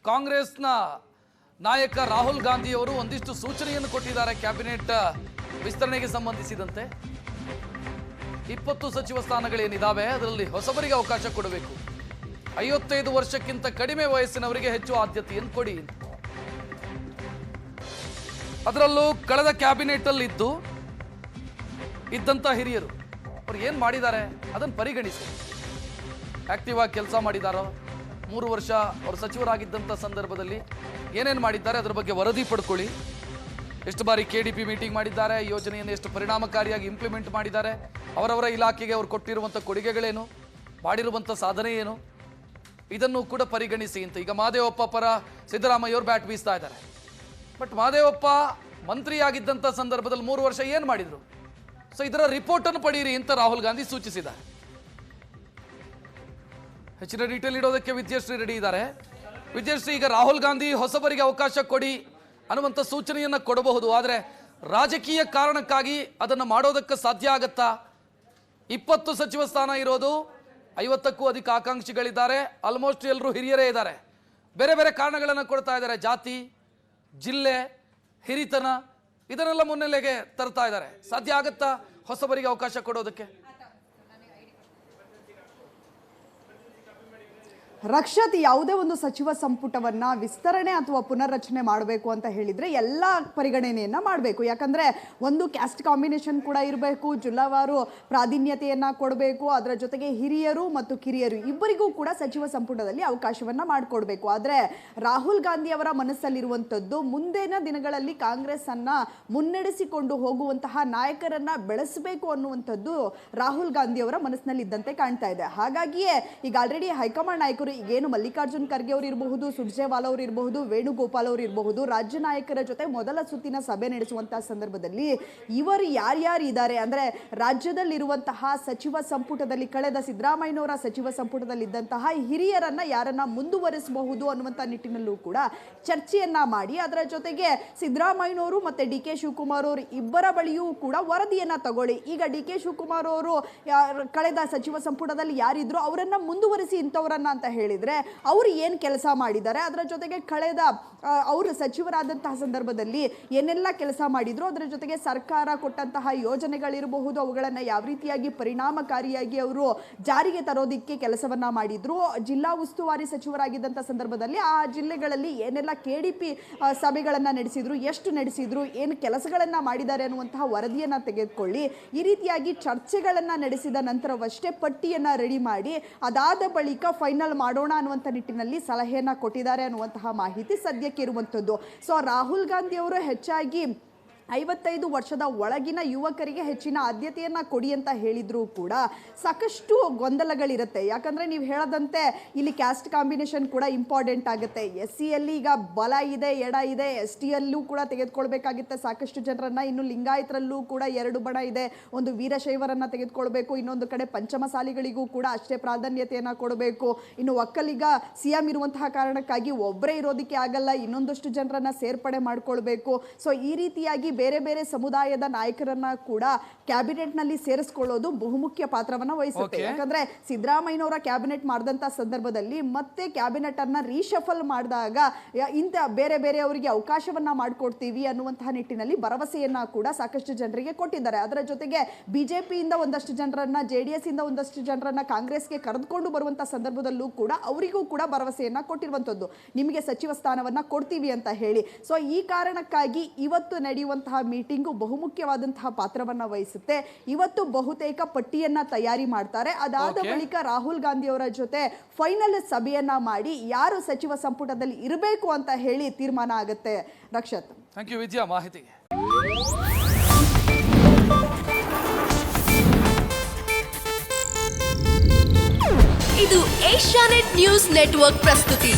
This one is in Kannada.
ಕಾಂಗ್ರೆಸ್ನ ನಾಯಕ ರಾಹುಲ್ ಗಾಂಧಿ ಅವರು ಒಂದಿಷ್ಟು ಸೂಚನೆಯನ್ನು ಕೊಟ್ಟಿದ್ದಾರೆ ಕ್ಯಾಬಿನೆಟ್ ವಿಸ್ತರಣೆಗೆ ಸಂಬಂಧಿಸಿದಂತೆ 20 ಸಚಿವ ಸ್ಥಾನಗಳೇನಿದ್ದಾವೆ ಅದರಲ್ಲಿ ಹೊಸಬರಿಗೆ ಅವಕಾಶ ಕೊಡಬೇಕು. 55 ವರ್ಷಕ್ಕಿಂತ ಕಡಿಮೆ ವಯಸ್ಸಿನವರಿಗೆ ಹೆಚ್ಚು ಆದ್ಯತೆಯನ್ನು ಕೊಡಿ. ಅದರಲ್ಲೂ ಕಳೆದ ಕ್ಯಾಬಿನೆಟ್ ಅಲ್ಲಿ ಇದ್ದಂತ ಹಿರಿಯರು ಅವ್ರು ಏನ್ ಮಾಡಿದ್ದಾರೆ ಅದನ್ನು ಪರಿಗಣಿಸಿ. ಆಕ್ಟಿವ್ ಆಗಿ ಕೆಲಸ ಮಾಡಿದಾರೋ, 3 ವರ್ಷ ಅವರು ಸಚಿವರಾಗಿದ್ದಂಥ ಸಂದರ್ಭದಲ್ಲಿ ಏನೇನು ಮಾಡಿದ್ದಾರೆ ಅದರ ಬಗ್ಗೆ ವರದಿ ಪಡ್ಕೊಳ್ಳಿ. ಎಷ್ಟು ಬಾರಿ KDP ಮೀಟಿಂಗ್ ಮಾಡಿದ್ದಾರೆ, ಯೋಜನೆಯನ್ನು ಎಷ್ಟು ಪರಿಣಾಮಕಾರಿಯಾಗಿ ಇಂಪ್ಲಿಮೆಂಟ್ ಮಾಡಿದ್ದಾರೆ, ಅವರವರ ಇಲಾಖೆಗೆ ಅವರು ಕೊಟ್ಟಿರುವಂಥ ಕೊಡುಗೆಗಳೇನು, ಮಾಡಿರುವಂಥ ಸಾಧನೆ ಏನು, ಇದನ್ನು ಕೂಡ ಪರಿಗಣಿಸಿ ಅಂತ. ಈಗ ಮಹದೇವಪ್ಪ ಪರ ಸಿದ್ದರಾಮಯ್ಯ ಅವರು ಬ್ಯಾಟ್ ಬೀಸ್ತಾ ಇದ್ದಾರೆ. ಬಟ್ ಮಹದೇವಪ್ಪ ಮಂತ್ರಿಯಾಗಿದ್ದಂಥ ಸಂದರ್ಭದಲ್ಲಿ 3 ವರ್ಷ ಏನು ಮಾಡಿದರು, ಸೊ ಇದರ ರಿಪೋರ್ಟನ್ನು ಪಡೀರಿ ಅಂತ ರಾಹುಲ್ ಗಾಂಧಿ ಸೂಚಿಸಿದ್ದಾರೆ. ಹೆಚ್ಚಿನ ಡೀಟೇಲ್ ಇಡೋದಕ್ಕೆ ವಿದ್ಯಾಶ್ರೀ ರೆಡಿ ಇದ್ದಾರೆ. ವಿದ್ಯಾಶ್ರೀ, ಈಗ ರಾಹುಲ್ ಗಾಂಧಿ ಹೊಸಬರಿಗೆ ಅವಕಾಶ ಕೊಡಿ ಅನ್ನುವಂಥ ಸೂಚನೆಯನ್ನು ಕೊಡಬಹುದು, ಆದರೆ ರಾಜಕೀಯ ಕಾರಣಕ್ಕಾಗಿ ಅದನ್ನು ಮಾಡೋದಕ್ಕೆ ಸಾಧ್ಯ ಆಗತ್ತಾ? 20 ಸಚಿವ ಸ್ಥಾನ ಇರೋದು, 50ಕ್ಕೂ ಅಧಿಕ ಆಕಾಂಕ್ಷಿಗಳಿದ್ದಾರೆ, ಆಲ್ಮೋಸ್ಟ್ ಎಲ್ಲರೂ ಹಿರಿಯರೇ ಇದ್ದಾರೆ. ಬೇರೆ ಬೇರೆ ಕಾರಣಗಳನ್ನು ಕೊಡ್ತಾ ಇದ್ದಾರೆ, ಜಾತಿ, ಜಿಲ್ಲೆ, ಹಿರಿತನ ಇದನ್ನೆಲ್ಲ ಮುನ್ನೆಲೆಗೆ ತರ್ತಾ ಇದ್ದಾರೆ. ಸಾಧ್ಯ ಆಗತ್ತಾ ಹೊಸಬರಿಗೆ ಅವಕಾಶ ಕೊಡೋದಕ್ಕೆ? ರಕ್ಷತ್, ಯಾವುದೇ ಒಂದು ಸಚಿವ ಸಂಪುಟವನ್ನ ವಿಸ್ತರಣೆ ಅಥವಾ ಪುನರ್ರಚನೆ ಮಾಡಬೇಕು ಅಂತ ಹೇಳಿದ್ರೆ ಎಲ್ಲ ಪರಿಗಣನೆಯನ್ನ ಮಾಡಬೇಕು. ಯಾಕಂದ್ರೆ ಒಂದು ಕ್ಯಾಸ್ಟ್ ಕಾಂಬಿನೇಷನ್ ಕೂಡ ಇರಬೇಕು, ಜಿಲ್ಲಾವಾರು ಪ್ರಾಧಾನ್ಯತೆಯನ್ನ ಕೊಡಬೇಕು, ಅದರ ಜೊತೆಗೆ ಹಿರಿಯರು ಮತ್ತು ಕಿರಿಯರು ಇಬ್ಬರಿಗೂ ಕೂಡ ಸಚಿವ ಸಂಪುಟದಲ್ಲಿ ಅವಕಾಶವನ್ನ ಮಾಡಿಕೊಡ್ಬೇಕು. ಆದರೆ ರಾಹುಲ್ ಗಾಂಧಿ ಅವರ ಮನಸ್ಸಲ್ಲಿರುವಂಥದ್ದು ಮುಂದಿನ ದಿನಗಳಲ್ಲಿ ಕಾಂಗ್ರೆಸ್ ಅನ್ನ ಮುನ್ನಡೆಸಿಕೊಂಡು ಹೋಗುವಂತಹ ನಾಯಕರನ್ನ ಬೆಳೆಸಬೇಕು ಅನ್ನುವಂಥದ್ದು ರಾಹುಲ್ ಗಾಂಧಿ ಅವರ ಮನಸ್ಸಿನಲ್ಲಿ ಇದ್ದಂತೆ ಕಾಣ್ತಾ ಇದೆ. ಹಾಗಾಗಿಯೇ ಈಗ ಆಲ್ರೆಡಿ ಹೈಕಮಾಂಡ್ ನಾಯಕರು ಈಗೇನು ಮಲ್ಲಿಕಾರ್ಜುನ್ ಖರ್ಗೆ ಅವರು ಇರಬಹುದು, ಸುರ್ಜೇವಾಲಾ ಅವರು ಇರಬಹುದು, ವೇಣುಗೋಪಾಲ್ ಅವರು ಇರಬಹುದು, ರಾಜ್ಯ ನಾಯಕರ ಜೊತೆ ಮೊದಲ ಸುತ್ತಿನ ಸಭೆ ನಡೆಸುವಂತಹ ಸಂದರ್ಭದಲ್ಲಿ ಇವರು ಯಾರ್ಯಾರು ಇದ್ದಾರೆ ಅಂದ್ರೆ ರಾಜ್ಯದಲ್ಲಿರುವಂತಹ ಸಚಿವ ಸಂಪುಟದಲ್ಲಿ ಕಳೆದ ಸಿದ್ದರಾಮಯ್ಯನವರ ಸಚಿವ ಸಂಪುಟದಲ್ಲಿ ಇದ್ದಂತಹ ಹಿರಿಯರನ್ನ ಯಾರನ್ನ ಮುಂದುವರಿಸಬಹುದು ಅನ್ನುವಂಥ ನಿಟ್ಟಿನಲ್ಲೂ ಕೂಡ ಚರ್ಚೆಯನ್ನ ಮಾಡಿ, ಅದರ ಜೊತೆಗೆ ಸಿದ್ದರಾಮಯ್ಯನವರು ಮತ್ತೆ DK ಶಿವಕುಮಾರ್ ಅವರು ಇಬ್ಬರ ಬಳಿಯೂ ಕೂಡ ವರದಿಯನ್ನ ತಗೊಳ್ಳಿ. ಈಗ DK ಶಿವಕುಮಾರ್ ಅವರು ಕಳೆದ ಸಚಿವ ಸಂಪುಟದಲ್ಲಿ ಯಾರಿದ್ರು ಅವರನ್ನ ಮುಂದುವರಿಸಿ ಇಂಥವರನ್ನ ಅಂತ ಹೇಳಿದ್ರೆ ಅವರು ಏನು ಕೆಲಸ ಮಾಡಿದ್ದಾರೆ, ಅದರ ಜೊತೆಗೆ ಕಳೆದ ಅವರು ಸಚಿವರಾದಂತಹ ಸಂದರ್ಭದಲ್ಲಿ ಏನೆಲ್ಲ ಕೆಲಸ ಮಾಡಿದ್ರು, ಅದರ ಜೊತೆಗೆ ಸರ್ಕಾರ ಕೊಟ್ಟಂತಹ ಯೋಜನೆಗಳಿರಬಹುದು ಅವುಗಳನ್ನು ಯಾವ ರೀತಿಯಾಗಿ ಪರಿಣಾಮಕಾರಿಯಾಗಿ ಅವರು ಜಾರಿಗೆ ತರೋದಕ್ಕೆ ಕೆಲಸವನ್ನ ಮಾಡಿದ್ರು, ಜಿಲ್ಲಾ ಉಸ್ತುವಾರಿ ಸಚಿವರಾಗಿದ್ದಂಥ ಸಂದರ್ಭದಲ್ಲಿ ಆ ಜಿಲ್ಲೆಗಳಲ್ಲಿ ಏನೆಲ್ಲ KDP ಸಭೆಗಳನ್ನು ನಡೆಸಿದ್ರು, ಎಷ್ಟು ನಡೆಸಿದ್ರು, ಏನು ಕೆಲಸಗಳನ್ನು ಮಾಡಿದ್ದಾರೆ ಅನ್ನುವಂತಹ ವರದಿಯನ್ನು ತೆಗೆದುಕೊಳ್ಳಿ. ಈ ರೀತಿಯಾಗಿ ಚರ್ಚೆಗಳನ್ನು ನಡೆಸಿದ ನಂತರವಷ್ಟೇ ಪಟ್ಟಿಯನ್ನು ರೆಡಿ ಮಾಡಿ ಅದಾದ ಬಳಿಕ ಫೈನಲ್ ಮಾಡೋಣ ಅನ್ನುವಂಥ ನಿಟ್ಟಿನಲ್ಲಿ ಸಲಹೆಯನ್ನ ಕೊಟ್ಟಿದ್ದಾರೆ ಅನ್ನುವಂತಹ ಮಾಹಿತಿ ಸದ್ಯಕ್ಕೆ ಇರುವಂಥದ್ದು. ಸೊ ರಾಹುಲ್ ಗಾಂಧಿ ಅವರು ಹೆಚ್ಚಾಗಿ 55 ವರ್ಷದ ಒಳಗಿನ ಯುವಕರಿಗೆ ಹೆಚ್ಚಿನ ಆದ್ಯತೆಯನ್ನು ಕೊಡಿ ಅಂತ ಹೇಳಿದ್ರು ಕೂಡ ಸಾಕಷ್ಟು ಗೊಂದಲಗಳಿರುತ್ತೆ. ಯಾಕಂದರೆ ನೀವು ಹೇಳದಂತೆ ಇಲ್ಲಿ ಕ್ಯಾಸ್ಟ್ ಕಾಂಬಿನೇಷನ್ ಕೂಡ ಇಂಪಾರ್ಟೆಂಟ್ ಆಗುತ್ತೆ. SCಯಲ್ಲಿ ಈಗ ಬಲ ಇದೆ, ಎಡ ಇದೆ, STಯಲ್ಲೂ ಕೂಡ ತೆಗೆದುಕೊಳ್ಬೇಕಾಗುತ್ತೆ ಸಾಕಷ್ಟು ಜನರನ್ನು. ಇನ್ನು ಲಿಂಗಾಯತರಲ್ಲೂ ಕೂಡ 2 ಬಣ ಇದೆ, ಒಂದು ವೀರಶೈವರನ್ನು ತೆಗೆದುಕೊಳ್ಬೇಕು, ಇನ್ನೊಂದು ಕಡೆ ಪಂಚಮಸಾಲಿಗಳಿಗೂ ಕೂಡ ಅಷ್ಟೇ ಪ್ರಾಧಾನ್ಯತೆಯನ್ನು ಕೊಡಬೇಕು. ಇನ್ನು ಒಕ್ಕಲಿಗ CM ಇರುವಂತಹ ಕಾರಣಕ್ಕಾಗಿ ಒಬ್ಬರೇ ಇರೋದಕ್ಕೆ ಆಗಲ್ಲ, ಇನ್ನೊಂದಷ್ಟು ಜನರನ್ನು ಸೇರ್ಪಡೆ ಮಾಡಿಕೊಳ್ಬೇಕು. ಸೊ ಈ ರೀತಿಯಾಗಿ ಬೇರೆ ಬೇರೆ ಸಮುದಾಯದ ನಾಯಕರನ್ನ ಕೂಡ ಕ್ಯಾಬಿನೆಟ್ ನಲ್ಲಿ ಸೇರಿಸಿಕೊಳ್ಳೋದು ಬಹುಮುಖ್ಯ ಪಾತ್ರವನ್ನ ವಹಿಸುತ್ತೆ. ಯಾಕಂದ್ರೆ ಸಿದ್ದರಾಮಯ್ಯನವರ ಕ್ಯಾಬಿನೆಟ್ ಮಾಡಿದಂತ ಸಂದರ್ಭದಲ್ಲಿ ಮತ್ತೆ ಕ್ಯಾಬಿನೆಟ್ ಅನ್ನ ರೀಶಫಲ್ ಮಾಡಿದಾಗ ಇಂಥ ಬೇರೆ ಬೇರೆ ಅವರಿಗೆ ಅವಕಾಶವನ್ನ ಮಾಡಿಕೊಡ್ತೀವಿ ಅನ್ನುವಂತಹ ನಿಟ್ಟಿನಲ್ಲಿ ಭರವಸೆಯನ್ನ ಕೂಡ ಸಾಕಷ್ಟು ಜನರಿಗೆ ಕೊಟ್ಟಿದ್ದಾರೆ. ಅದರ ಜೊತೆಗೆ ಬಿಜೆಪಿಯಿಂದ ಒಂದಷ್ಟು ಜನರನ್ನ, JDS ಇಂದ ಒಂದಷ್ಟು ಜನರನ್ನ ಕಾಂಗ್ರೆಸ್ಗೆ ಕರೆದುಕೊಂಡು ಬರುವಂತಹ ಸಂದರ್ಭದಲ್ಲೂ ಕೂಡ ಅವರಿಗೂ ಕೂಡ ಭರವಸೆಯನ್ನ ಕೊಟ್ಟಿರುವಂತದ್ದು, ನಿಮಗೆ ಸಚಿವ ಸ್ಥಾನವನ್ನ ಕೊಡ್ತೀವಿ ಅಂತ ಹೇಳಿ. ಸೊ ಈ ಕಾರಣಕ್ಕಾಗಿ ಇವತ್ತು ನಡೆಯುವಂತಹ ಮೀಟಿಂಗು ಬಹುಮುಖ್ಯವಾದಂತಹ ಪಾತ್ರವನ್ನ ವಹಿಸುತ್ತೆ. ಇವತ್ತು ಬಹುತೇಕ ಪಟ್ಟಿಯನ್ನ ತಯಾರಿ ಮಾಡ್ತಾರೆ. ಅದಾದ ಬಳಿಕ ರಾಹುಲ್ ಗಾಂಧಿ ಅವರ ಜೊತೆ ಫೈನಲ್ ಸಭೆಯನ್ನ ಮಾಡಿ ಯಾರು ಸಚಿವ ಸಂಪುಟದಲ್ಲಿ ಇರಬೇಕು ಅಂತ ಹೇಳಿ ತೀರ್ಮಾನ ಆಗುತ್ತೆ. ರಕ್ಷತ್, ಥ್ಯಾಂಕ್ ಯು ವಿದ್ಯಾ ಮಾಹಿತಿಗೆ. ಇದು ಏಷ್ಯಾನೆಟ್ ನ್ಯೂಸ್ ನೆಟ್ವರ್ಕ್ ಪ್ರಸ್ತುತಿ.